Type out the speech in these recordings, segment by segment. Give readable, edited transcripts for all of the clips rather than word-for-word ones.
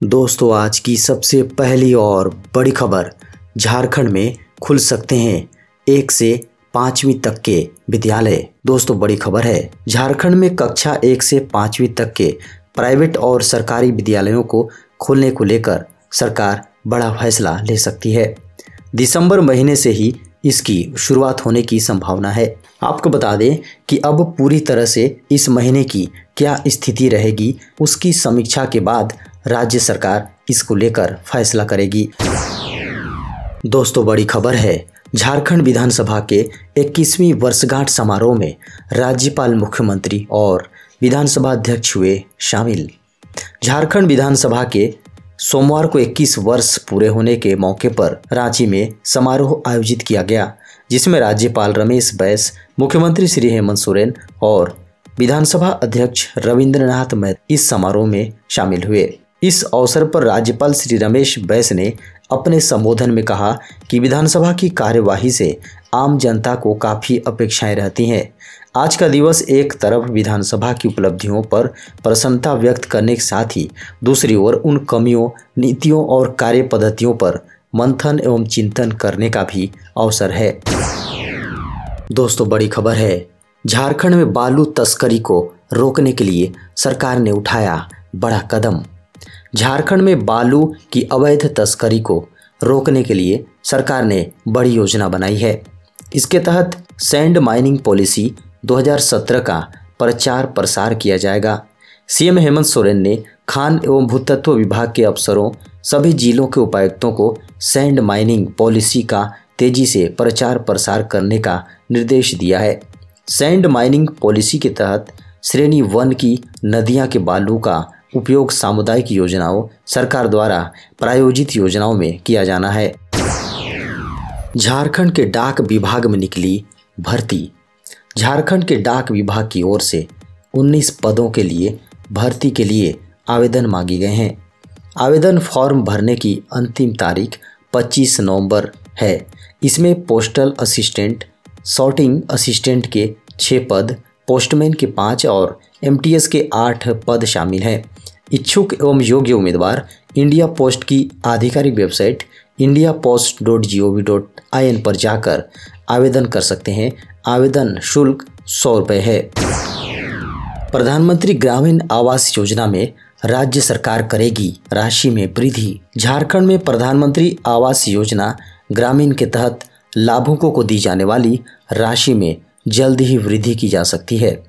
दोस्तों, आज की सबसे पहली और बड़ी खबर, झारखंड में खुल सकते हैं 1 से 5वीं तक के विद्यालय। दोस्तों, बड़ी खबर है, झारखंड में कक्षा 1 से 5वीं तक के प्राइवेट और सरकारी विद्यालयों को खोलने को लेकर सरकार बड़ा फैसला ले सकती है। दिसंबर महीने से ही इसकी शुरुआत होने की संभावना है। आपको बता दें कि अब पूरी तरह से इस महीने की क्या स्थिति रहेगी, उसकी समीक्षा के बाद राज्य सरकार इसको लेकर फैसला करेगी। दोस्तों, बड़ी खबर है, झारखंड विधानसभा के 21वीं वर्षगांठ समारोह में राज्यपाल, मुख्यमंत्री और विधानसभा अध्यक्ष हुए शामिल। झारखंड विधानसभा के सोमवार को 21 वर्ष पूरे होने के मौके पर रांची में समारोह आयोजित किया गया, जिसमें राज्यपाल रमेश बैस, मुख्यमंत्री श्री हेमंत सोरेन और विधानसभा अध्यक्ष रविंद्रनाथ महतो इस समारोह में शामिल हुए। इस अवसर पर राज्यपाल श्री रमेश बैस ने अपने संबोधन में कहा कि विधानसभा की कार्यवाही से आम जनता को काफ़ी अपेक्षाएं रहती हैं। आज का दिवस एक तरफ विधानसभा की उपलब्धियों पर प्रसन्नता व्यक्त करने के साथ ही दूसरी ओर उन कमियों, नीतियों और कार्य पद्धतियों पर मंथन एवं चिंतन करने का भी अवसर है। दोस्तों, बड़ी खबर है, झारखंड में बालू तस्करी को रोकने के लिए सरकार ने उठाया बड़ा कदम। झारखंड में बालू की अवैध तस्करी को रोकने के लिए सरकार ने बड़ी योजना बनाई है। इसके तहत सैंड माइनिंग पॉलिसी 2017 का प्रचार प्रसार किया जाएगा। सीएम हेमंत सोरेन ने खान एवं भूतत्व विभाग के अफसरों, सभी जिलों के उपायुक्तों को सैंड माइनिंग पॉलिसी का तेजी से प्रचार प्रसार करने का निर्देश दिया है। सैंड माइनिंग पॉलिसी के तहत श्रेणी 1 की नदियां के बालू का उपयोग सामुदायिक योजनाओं, सरकार द्वारा प्रायोजित योजनाओं में किया जाना है। झारखंड के डाक विभाग में निकली भर्ती। झारखंड के डाक विभाग की ओर से 19 पदों के लिए भर्ती के लिए आवेदन मांगे गए हैं। आवेदन फॉर्म भरने की अंतिम तारीख 25 नवंबर है। इसमें पोस्टल असिस्टेंट, सॉर्टिंग असिस्टेंट के 6 पद, पोस्टमैन के 5 और एमटीएस के 8 पद शामिल हैं। इच्छुक एवं योग्य उम्मीदवार इंडिया पोस्ट की आधिकारिक वेबसाइट indiapost.gov.in पर जाकर आवेदन कर सकते हैं। आवेदन शुल्क 100 रुपये है। प्रधानमंत्री ग्रामीण आवास योजना में राज्य सरकार करेगी राशि में वृद्धि। झारखंड में प्रधानमंत्री आवास योजना ग्रामीण के तहत लाभुकों को दी जाने वाली राशि में जल्द ही वृद्धि की जा सकती है।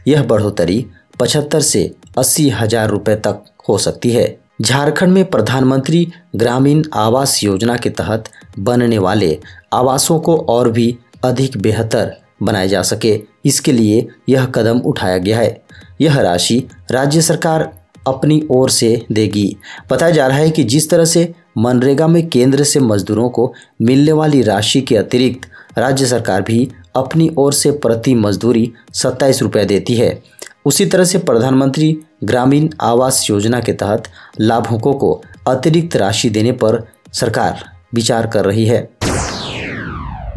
यह बढ़ोतरी 75 से 80 हजार रुपये तक हो सकती है। झारखंड में प्रधानमंत्री ग्रामीण आवास योजना के तहत बनने वाले आवासों को और भी अधिक बेहतर बनाया जा सके, इसके लिए यह कदम उठाया गया है। यह राशि राज्य सरकार अपनी ओर से देगी। बताया जा रहा है कि जिस तरह से मनरेगा में केंद्र से मजदूरों को मिलने वाली राशि के अतिरिक्त राज्य सरकार भी अपनी ओर से प्रति मजदूरी 27 रुपये देती है, उसी तरह से प्रधानमंत्री ग्रामीण आवास योजना के तहत लाभुकों को अतिरिक्त राशि देने पर सरकार विचार कर रही है।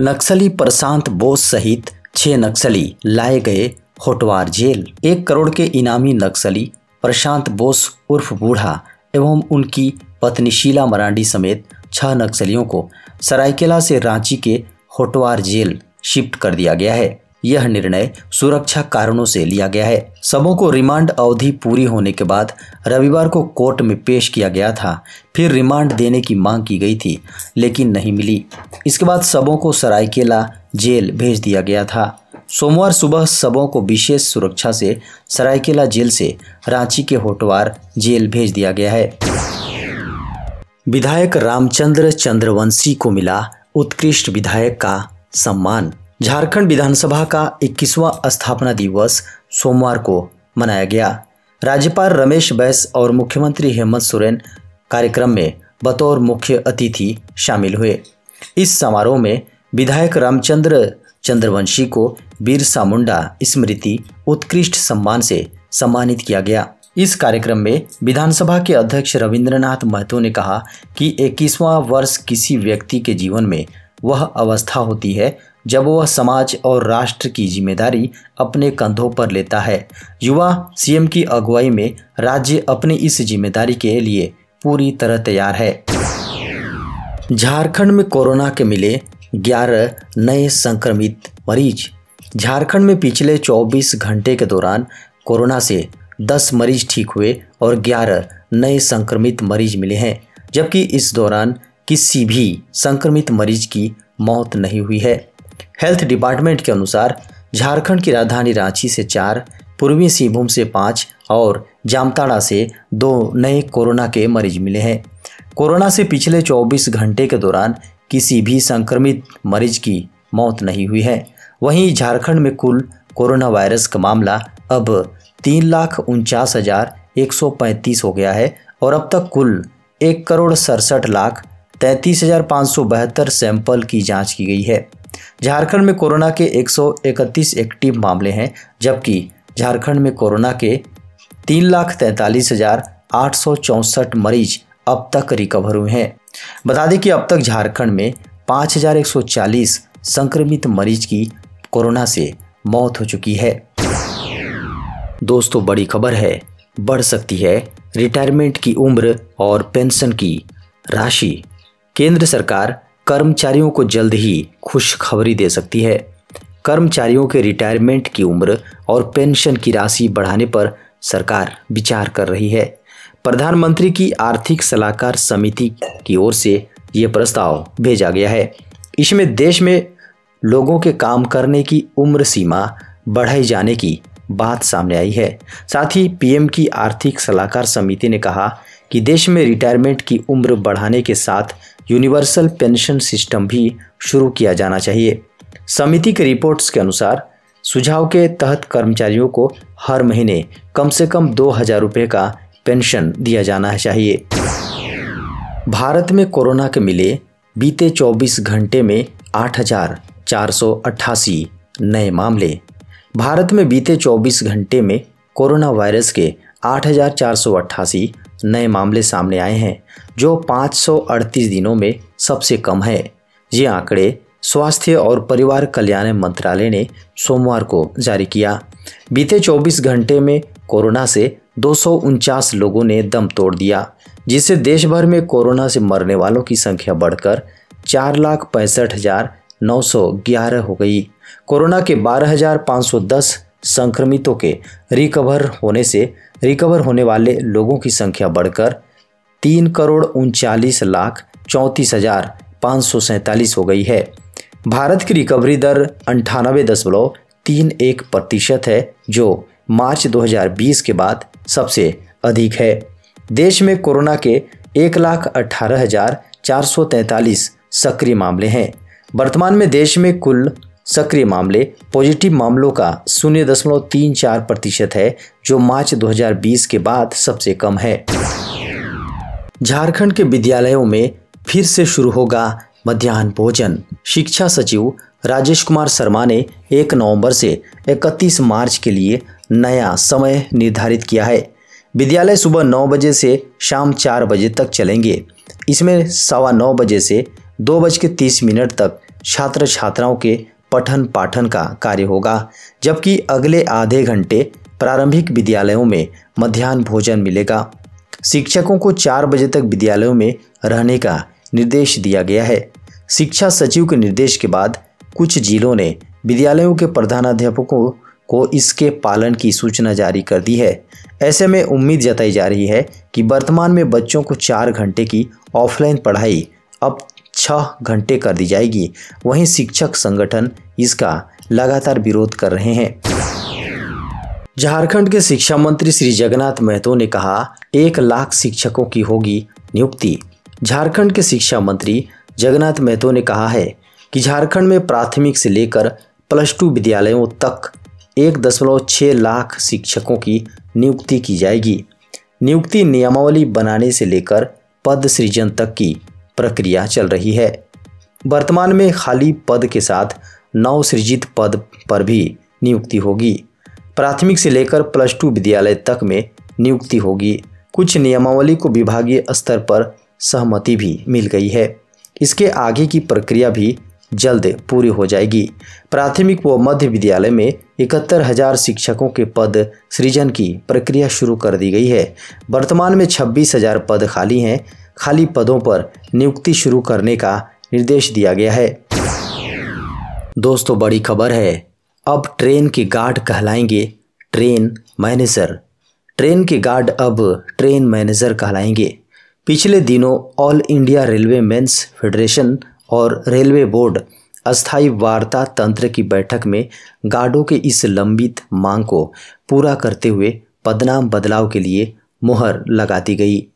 नक्सली प्रशांत बोस सहित 6 नक्सली लाए गए होटवार जेल। 1 करोड़ के इनामी नक्सली प्रशांत बोस उर्फ बूढ़ा एवं उनकी पत्नी शीला मरांडी समेत 6 नक्सलियों को सरायकेला से रांची के होटवार जेल शिफ्ट कर दिया गया है। यह निर्णय सुरक्षा कारणों से लिया गया है। सबों को रिमांड अवधि पूरी होने के बाद रविवार को कोर्ट में पेश किया गया था। फिर रिमांड देने की मांग की गई थी, लेकिन नहीं मिली। इसके बाद सबों को सरायकेला जेल भेज दिया गया था। सोमवार सुबह सबों को विशेष सुरक्षा से सरायकेला जेल से रांची के होटवार जेल भेज दिया गया है। विधायक रामचंद्र चंद्रवंशी को मिला उत्कृष्ट विधायक का सम्मान। झारखंड विधानसभा का 21वां स्थापना दिवस सोमवार को मनाया गया। राज्यपाल रमेश बैस और मुख्यमंत्री हेमंत सोरेन कार्यक्रम में बतौर मुख्य अतिथि शामिल हुए। इस समारोह में विधायक रामचंद्र चंद्रवंशी को बिरसा मुंडा स्मृति उत्कृष्ट सम्मान से सम्मानित किया गया। इस कार्यक्रम में विधानसभा के अध्यक्ष रविंद्रनाथ महतो ने कहा कि 21वां वर्ष किसी व्यक्ति के जीवन में वह अवस्था होती है जब वह समाज और राष्ट्र की जिम्मेदारी अपने कंधों पर लेता है। युवा सीएम की अगुवाई में राज्य अपनी इस जिम्मेदारी के लिए पूरी तरह तैयार है। झारखंड में कोरोना के मिले 11 नए संक्रमित मरीज। झारखंड में पिछले 24 घंटे के दौरान कोरोना से 10 मरीज ठीक हुए और 11 नए संक्रमित मरीज मिले हैं, जबकि इस दौरान किसी भी संक्रमित मरीज की मौत नहीं हुई है। हेल्थ डिपार्टमेंट के अनुसार झारखंड की राजधानी रांची से 4, पूर्वी सिंहभूम से 5 और जामताड़ा से 2 नए कोरोना के मरीज मिले हैं। कोरोना से पिछले 24 घंटे के दौरान किसी भी संक्रमित मरीज की मौत नहीं हुई है। वहीं झारखंड में कुल कोरोना वायरस का मामला अब 3,49,135 हो गया है और अब तक कुल 1,67,33,572 सैंपल की जांच की गई है। झारखंड में कोरोना के 131 एक्टिव मामले हैं, जबकि झारखंड में कोरोना के 3,43,864 मरीज अब तक रिकवर हुए हैं। बता दें कि अब तक झारखंड में 5,140 संक्रमित मरीज की कोरोना से मौत हो चुकी है। दोस्तों बड़ी खबर है, बढ़ सकती है रिटायरमेंट की उम्र और पेंशन की राशि। केंद्र सरकार कर्मचारियों को जल्द ही खुशखबरी दे सकती है। कर्मचारियों के रिटायरमेंट की उम्र और पेंशन की राशि बढ़ाने पर सरकार विचार कर रही है। प्रधानमंत्री की आर्थिक सलाहकार समिति की ओर से ये प्रस्ताव भेजा गया है। इसमें देश में लोगों के काम करने की उम्र सीमा बढ़ाई जाने की बात सामने आई है। साथ ही पीएम की आर्थिक सलाहकार समिति ने कहा कि देश में रिटायरमेंट की उम्र बढ़ाने के साथ यूनिवर्सल पेंशन सिस्टम भी शुरू किया जाना चाहिए। समिति के रिपोर्ट्स के अनुसार सुझाव के तहत कर्मचारियों को हर महीने कम से कम 2,000 रुपये का पेंशन दिया जाना चाहिए। भारत में कोरोना के मिले बीते 24 घंटे में 8,488 नए मामले। भारत में बीते 24 घंटे में कोरोना वायरस के 8,488 नए मामले सामने आए हैं, जो 538 दिनों में सबसे कम है। ये आंकड़े स्वास्थ्य और परिवार कल्याण मंत्रालय ने सोमवार को जारी किया। बीते 24 घंटे में कोरोना से 249 लोगों ने दम तोड़ दिया, जिससे देश भर में कोरोना से मरने वालों की संख्या बढ़कर 4,65,911 हो गई। कोरोना के 12,510 संक्रमितों के रिकवर होने वाले लोगों की संख्या बढ़कर 3,39,34,547 हो गई है। भारत की रिकवरी दर 98.31% है, जो मार्च 2020 के बाद सबसे अधिक है। देश में कोरोना के 1,18,443 सक्रिय मामले हैं। वर्तमान में देश में कुल सक्रिय मामले पॉजिटिव मामलों का 0.34% है, जो मार्च 2020 के बाद सबसे कम है। झारखंड के विद्यालयों में फिर से शुरू होगा मध्याह्न भोजन। शिक्षा सचिव राजेश कुमार शर्मा ने 1 नवंबर से 31 मार्च के लिए नया समय निर्धारित किया है। विद्यालय सुबह 9 बजे से शाम 4 बजे तक चलेंगे। इसमें 9:15 बजे से 2:30 तक छात्र छात्राओं के पठन पाठन का कार्य होगा, जबकि अगले आधे घंटे प्रारंभिक विद्यालयों में मध्याह्न भोजन मिलेगा। शिक्षकों को 4 बजे तक विद्यालयों में रहने का निर्देश दिया गया है। शिक्षा सचिव के निर्देश के बाद कुछ जिलों ने विद्यालयों के प्रधानाध्यापकों को इसके पालन की सूचना जारी कर दी है। ऐसे में उम्मीद जताई जा रही है कि वर्तमान में बच्चों को 4 घंटे की ऑफलाइन पढ़ाई अब 6 घंटे कर दी जाएगी। वहीं शिक्षक संगठन इसका लगातार विरोध कर रहे हैं। झारखंड के शिक्षा मंत्री श्री जगन्नाथ महतो ने कहा 1 लाख शिक्षकों की होगी नियुक्ति। झारखंड के शिक्षा मंत्री जगन्नाथ महतो ने कहा है कि झारखंड में प्राथमिक से लेकर +2 विद्यालयों तक 1.6 लाख शिक्षकों की नियुक्ति की जाएगी। नियुक्ति नियमावली बनाने से लेकर पद सृजन तक की प्रक्रिया चल रही है। वर्तमान में खाली पद के साथ नवसृजित पद पर भी नियुक्ति होगी। प्राथमिक से लेकर +2 विद्यालय तक में नियुक्ति होगी। कुछ नियमावली को विभागीय स्तर पर सहमति भी मिल गई है। इसके आगे की प्रक्रिया भी जल्द पूरी हो जाएगी। प्राथमिक व मध्य विद्यालय में 71,000 शिक्षकों के पद सृजन की प्रक्रिया शुरू कर दी गई है। वर्तमान में 26,000 पद खाली हैं। खाली पदों पर नियुक्ति शुरू करने का निर्देश दिया गया है। दोस्तों बड़ी खबर है, अब ट्रेन के गार्ड कहलाएंगे ट्रेन मैनेजर। ट्रेन के गार्ड अब ट्रेन मैनेजर कहलाएंगे। पिछले दिनों All India Railway men's federation और रेलवे बोर्ड अस्थायी वार्ता तंत्र की बैठक में गार्डों के इस लंबित मांग को पूरा करते हुए पदनाम बदलाव के लिए मुहर लगा दी गई।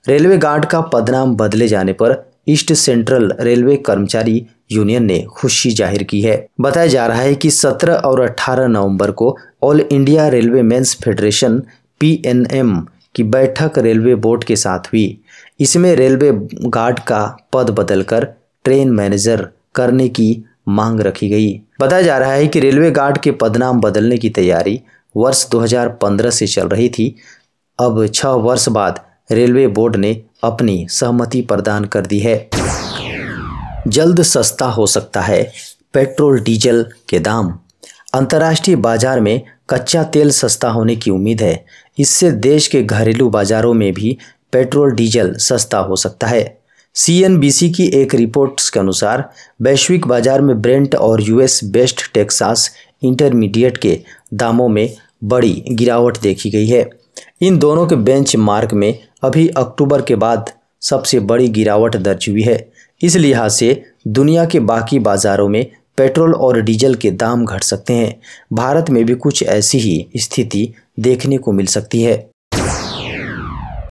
रेलवे गार्ड का पदनाम बदले जाने पर ईस्ट सेंट्रल रेलवे कर्मचारी यूनियन ने खुशी जाहिर की है। बताया जा रहा है कि 17 और 18 नवंबर को All India Railway men's federation PNM की बैठक रेलवे बोर्ड के साथ हुई। इसमें रेलवे गार्ड का पद बदलकर ट्रेन मैनेजर करने की मांग रखी गई। बताया जा रहा है कि रेलवे गार्ड के पदनाम बदलने की तैयारी वर्ष 2015 से चल रही थी। अब 6 वर्ष बाद रेलवे बोर्ड ने अपनी सहमति प्रदान कर दी है। जल्द सस्ता हो सकता है पेट्रोल डीजल के दाम। अंतर्राष्ट्रीय बाजार में कच्चा तेल सस्ता होने की उम्मीद है। इससे देश के घरेलू बाजारों में भी पेट्रोल डीजल सस्ता हो सकता है। CNBC की एक रिपोर्ट के अनुसार वैश्विक बाजार में ब्रेंट और US बेस्ट टेक्सास इंटरमीडिएट के दामों में बड़ी गिरावट देखी गई है। इन दोनों के बेंचमार्क में अभी अक्टूबर के बाद सबसे बड़ी गिरावट दर्ज हुई है। इस लिहाज से दुनिया के बाकी बाजारों में पेट्रोल और डीजल के दाम घट सकते हैं। भारत में भी कुछ ऐसी ही स्थिति देखने को मिल सकती है।